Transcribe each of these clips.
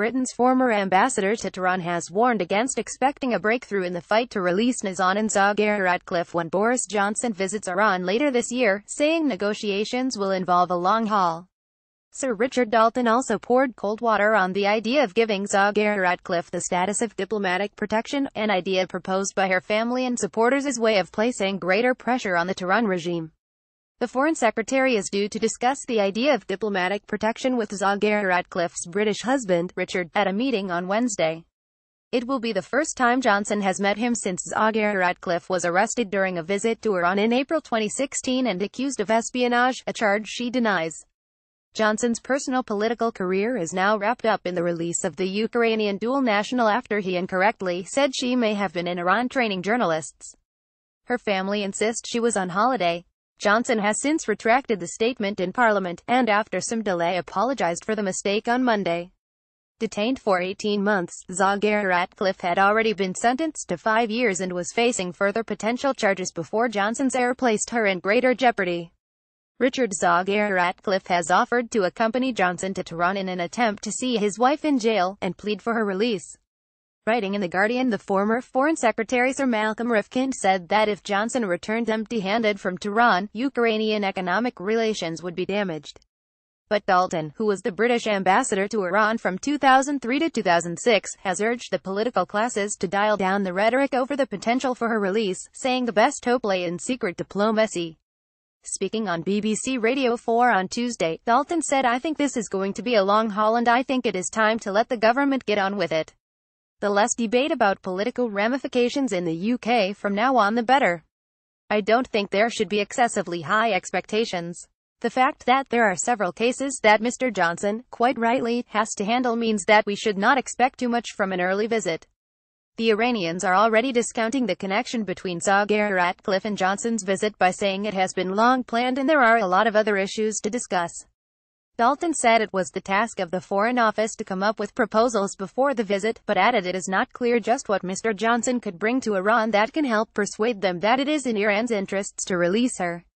Britain's former ambassador to Tehran has warned against expecting a breakthrough in the fight to release Nazanin ZaghariRatcliffe when Boris Johnson visits Iran later this year, saying negotiations will involve a long haul. Sir Richard Dalton also poured cold water on the idea of giving ZaghariRatcliffe the status of diplomatic protection, an idea proposed by her family and supporters as a way of placing greater pressure on the Tehran regime. The Foreign Secretary is due to discuss the idea of diplomatic protection with ZaghariRatcliffe's British husband, Richard, at a meeting on Wednesday. It will be the first time Johnson has met him since ZaghariRatcliffe was arrested during a visit to Iran in April 2016 and accused of espionage, a charge she denies. Johnson's personal political career is now wrapped up in the release of the Ukrainian dual national after he incorrectly said she may have been in Iran training journalists. Her family insists she was on holiday. Johnson has since retracted the statement in Parliament, and after some delay apologized for the mistake on Monday. Detained for 18 months, ZaghariRatcliffe had already been sentenced to 5 years and was facing further potential charges before Johnson's heir placed her in greater jeopardy. Richard ZaghariRatcliffe has offered to accompany Johnson to Tehran in an attempt to see his wife in jail, and plead for her release. Writing in The Guardian, the former Foreign Secretary Sir Malcolm Rifkind said that if Johnson returned empty-handed from Tehran, Ukrainian economic relations would be damaged. But Dalton, who was the British ambassador to Iran from 2003 to 2006, has urged the political classes to dial down the rhetoric over the potential for her release, saying the best hope lay in secret diplomacy. Speaking on BBC Radio 4 on Tuesday, Dalton said, "I think this is going to be a long haul and I think it is time to let the government get on with it. The less debate about political ramifications in the UK from now on the better. I don't think there should be excessively high expectations. The fact that there are several cases that Mr. Johnson, quite rightly, has to handle means that we should not expect too much from an early visit." The Iranians are already discounting the connection between ZaghariRatcliffe and Johnson's visit by saying it has been long planned and there are a lot of other issues to discuss. Dalton said it was the task of the Foreign Office to come up with proposals before the visit, but added it is not clear just what Mr. Johnson could bring to Iran that can help persuade them that it is in Iran's interests to release her.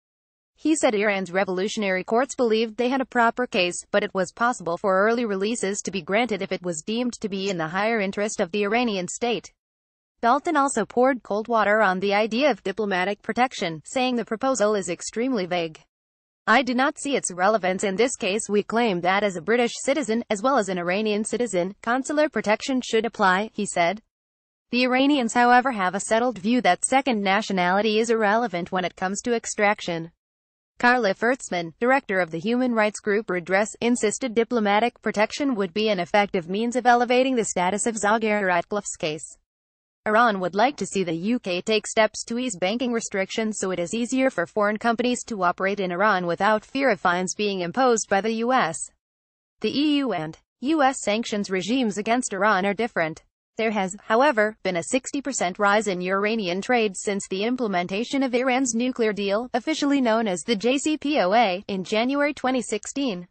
He said Iran's revolutionary courts believed they had a proper case, but it was possible for early releases to be granted if it was deemed to be in the higher interest of the Iranian state. Dalton also poured cold water on the idea of diplomatic protection, saying the proposal is extremely vague. "I do not see its relevance in this case. We claim that as a British citizen, as well as an Iranian citizen, consular protection should apply," he said. The Iranians, however, have a settled view that second nationality is irrelevant when it comes to extraction. Carla Furtzman, director of the human rights group Redress, insisted diplomatic protection would be an effective means of elevating the status of ZaghariRatcliffe's case. Iran would like to see the UK take steps to ease banking restrictions so it is easier for foreign companies to operate in Iran without fear of fines being imposed by the US. The EU and US sanctions regimes against Iran are different. There has, however, been a 60% rise in Uranian trade since the implementation of Iran's nuclear deal, officially known as the JCPOA, in January 2016.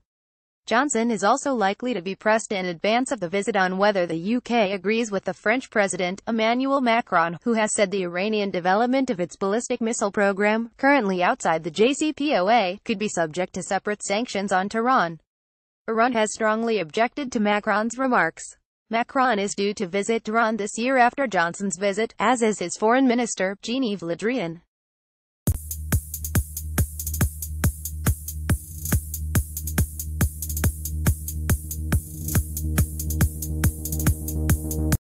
Johnson is also likely to be pressed in advance of the visit on whether the UK agrees with the French President, Emmanuel Macron, who has said the Iranian development of its ballistic missile program, currently outside the JCPOA, could be subject to separate sanctions on Tehran. Iran has strongly objected to Macron's remarks. Macron is due to visit Tehran this year after Johnson's visit, as is his foreign minister, Jean-Yves Le Drian.